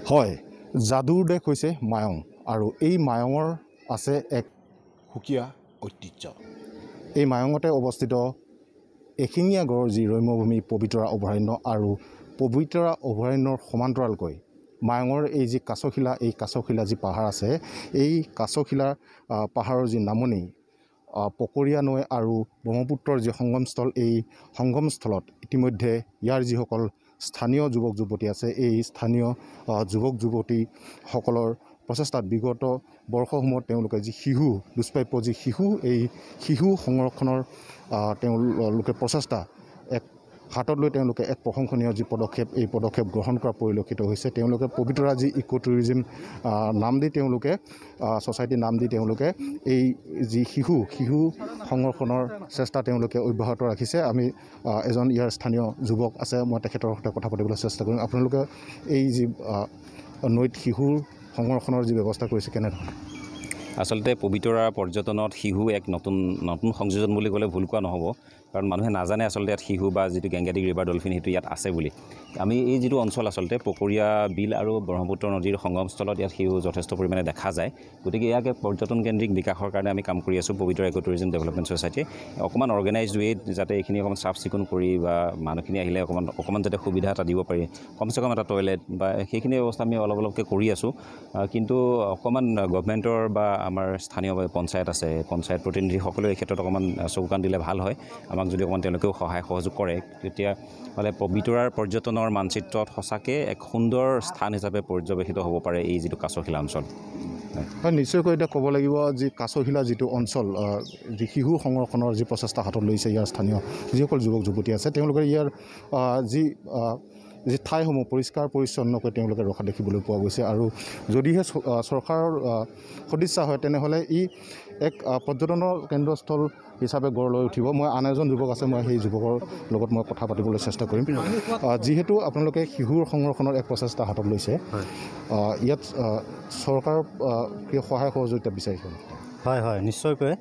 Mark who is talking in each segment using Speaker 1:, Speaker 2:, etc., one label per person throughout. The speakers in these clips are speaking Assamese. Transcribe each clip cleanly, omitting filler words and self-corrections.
Speaker 1: হয়, যাদুৰ দেশ হৈছে মায়ং আৰু এই মায়ঙৰ আছে এক সুকীয়া ঐতিহ্য। এই মায়ঙতে অৱস্থিত এশিঙীয়া গড়ৰ যি ৰম্যভূমি পবিতৰা অভয়াৰণ্য আৰু পবিতৰা অভয়াৰণ্যৰ সমান্তৰালকৈ মায়ঙৰ এই যি কাছশিলা, এই কাছশিলা যি পাহাৰ আছে, এই কাছশিলা পাহাৰৰ যি নামনি পকৰীয়া নৈ আৰু ব্ৰহ্মপুত্ৰৰ যি সংগমস্থল, এই সংগমস্থলত ইতিমধ্যে ইয়াৰ যিসকল স্থানীয় যুৱক যুৱতী আছে, এই স্থানীয় যুৱক যুৱতীসকলৰ প্ৰচেষ্টাত বিগত বৰ্ষসমূহত তেওঁলোকে যি শিশু দুষ্প্ৰাপ্য যি শিশু, এই শিশু সংৰক্ষণৰ তেওঁলোকে প্ৰচেষ্টা এক হাতত লৈ তেওঁলোকে এক প্ৰশংসনীয় যি পদক্ষেপ, এই পদক্ষেপ গ্ৰহণ কৰা পৰিলক্ষিত হৈছে। তেওঁলোকে পবিতৰা যি ইক' টুৰিজিম নাম দি তেওঁলোকে ছ'চাইটি নাম দি তেওঁলোকে এই যি শিশু সংৰক্ষণৰ চেষ্টা তেওঁলোকে অব্যাহত ৰাখিছে। আমি এজন ইয়াৰ স্থানীয় যুৱক আছে, মই তেখেতৰ সৈতে কথা পাতিবলৈ চেষ্টা কৰিম। আপোনালোকে এই যি নৈত শিশুৰ সংৰক্ষণৰ যি ব্যৱস্থা কৰিছে কেনেধৰণে?
Speaker 2: আচলতে পবিতৰা পৰ্যটনত শিশু এক নতুন সংযোজন বুলি ক'লে ভুল কোৱা নহ'ব, কাৰণ মানুহে নাজানে আচলতে ইয়াত শিশু বা যিটো গেংগেটিক ৰিভাৰ ডলফিন সেইটো ইয়াত আছে বুলি। আমি এই যিটো অঞ্চল আচলতে পকৰীয়া বিল আৰু ব্ৰহ্মপুত্ৰ নদীৰ সংগমস্থলত ইয়াত শিশু যথেষ্ট পৰিমাণে দেখা যায়। গতিকে ইয়াক এক পৰ্যটন কেন্দ্ৰিক বিকাশৰ কাৰণে আমি কাম কৰি আছোঁ পবিতৰা ইক' টুৰিজিম ডেভেলপমেণ্ট ছ'চাইটিয়ে। অকণমান অৰ্গেনাইজড ৱেত যাতে এইখিনি অকণমান চাফ চিকুণ কৰি বা মানুহখিনি আহিলে অকণমান যাতে সুবিধা এটা দিব পাৰি, কমচে কম এটা টয়লেট বা সেইখিনি ব্যৱস্থা আমি অলপকৈ কৰি আছোঁ। কিন্তু অকণমান গভমেণ্টৰ বা আমাৰ স্থানীয় পঞ্চায়ত আছে, পঞ্চায়ত প্ৰতিনিধিসকলেও এই ক্ষেত্ৰত অকণমান চকু কাণ দিলে ভাল হয়। আমাক যদি অকণমান তেওঁলোকেও সহায় সহযোগ কৰে, তেতিয়াহ'লে পবিতৰাৰ পৰ্যটনৰ মানচিত্ৰত সঁচাকৈ এক সুন্দৰ স্থান হিচাপে পৰ্যবেক্ষিত হ'ব পাৰে এই যিটো কাছশিলা অঞ্চল।
Speaker 1: হয়, নিশ্চয়কৈ এতিয়া ক'ব লাগিব যি কাছশিলা যিটো অঞ্চল, যি শিশু সংৰক্ষণৰ যি প্ৰচেষ্টা হাতত লৈছে ইয়াৰ স্থানীয় যিসকল যুৱক যুৱতী আছে, তেওঁলোকে ইয়াৰ যি ঠাইসমূহ পৰিষ্কাৰ পৰিচ্ছন্নকৈ তেওঁলোকে ৰখা দেখিবলৈ পোৱা গৈছে। আৰু যদিহে চৰকাৰৰ সদিচ্ছা হয় তেনেহ'লে ই এক পৰ্যটনৰ কেন্দ্ৰস্থল হিচাপে গঢ় লৈ উঠিব। মই আন এজন যুৱক আছে, মই সেই যুৱকৰ লগত মই কথা পাতিবলৈ চেষ্টা কৰিম। যিহেতু আপোনালোকে শিশুৰ সংৰক্ষণৰ এক প্ৰচেষ্টা হাতত লৈছে, ইয়াত চৰকাৰৰ সহায় সহযোগিতা বিচাৰিছে?
Speaker 3: হয়, নিশ্চয়কৈ।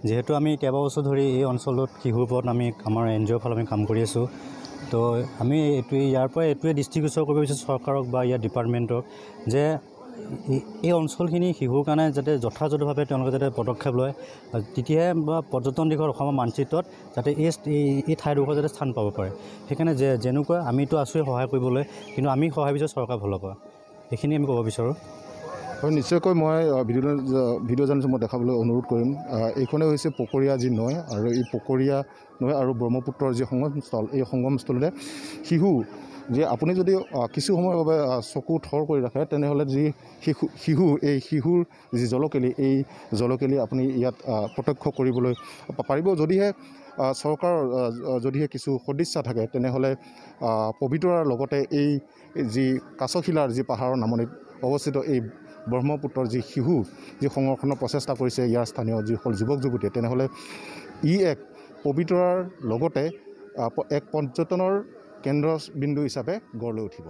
Speaker 3: যিহেতু আমি কেইবাবছৰ ধৰি এই অঞ্চলত শিশুৰ ওপৰত আমাৰ NGOৰ ফালে আমি কাম কৰি আছোঁ। তো আমি ইয়াৰ পৰা এইটোৱে দৃষ্টিগোচৰ কৰিব বিচাৰিছোঁ চৰকাৰক বা ইয়াৰ ডিপাৰ্টমেণ্টক, যে এই অঞ্চলখিনি শিশুৰ কাৰণে যাতে যথাযথভাৱে তেওঁলোকে যাতে পদক্ষেপ লয়, তেতিয়াহে বা পৰ্যটন দিশত অসমৰ মানচিত্ৰত যাতে এই ঠাইডোখৰ যাতে স্থান পাব পাৰে। সেইকাৰণে যেনেকুৱা আমিতো আছোঁৱেই সহায় কৰিবলৈ, কিন্তু আমি সহায় বিচাৰোঁ চৰকাৰৰ ফালৰ পৰা, এইখিনি আমি ক'ব বিচাৰোঁ।
Speaker 1: হয়, নিশ্চয়কৈ মই ভিডিঅ' জাৰ্নেলিষ্ট মই দেখাবলৈ অনুৰোধ কৰিম। এইখনেই হৈছে পকৰীয়া যি নৈ, আৰু এই পকৰীয়া নৈ আৰু ব্ৰহ্মপুত্ৰৰ যি সংগমস্থল, এই সংগমস্থলতে শিশু আপুনি যদি কিছু সময়ৰ বাবে চকু থৰ কৰি ৰাখে, তেনেহ'লে যি শিশু এই শিশুৰ যি জলকেলি, এই জলকেলি আপুনি ইয়াত প্ৰত্যক্ষ কৰিবলৈ পাৰিব। যদিহে চৰকাৰৰ যদিহে কিছু সদিচ্ছা থাকে, তেনেহ'লে পবিতৰাৰ লগতে এই যি কাছশিলাৰ যি পাহাৰৰ নামনিত অৱস্থিত এই ব্ৰহ্মপুত্ৰৰ যি শিশু যি সংৰক্ষণৰ প্ৰচেষ্টা কৰিছে ইয়াৰ স্থানীয় যিসকল যুৱক যুৱতীয়ে, তেনেহ'লে ই এক পবিতৰাৰ লগতে এক পৰ্যটনৰ কেন্দ্ৰবিন্দু হিচাপে গঢ় লৈ উঠিব।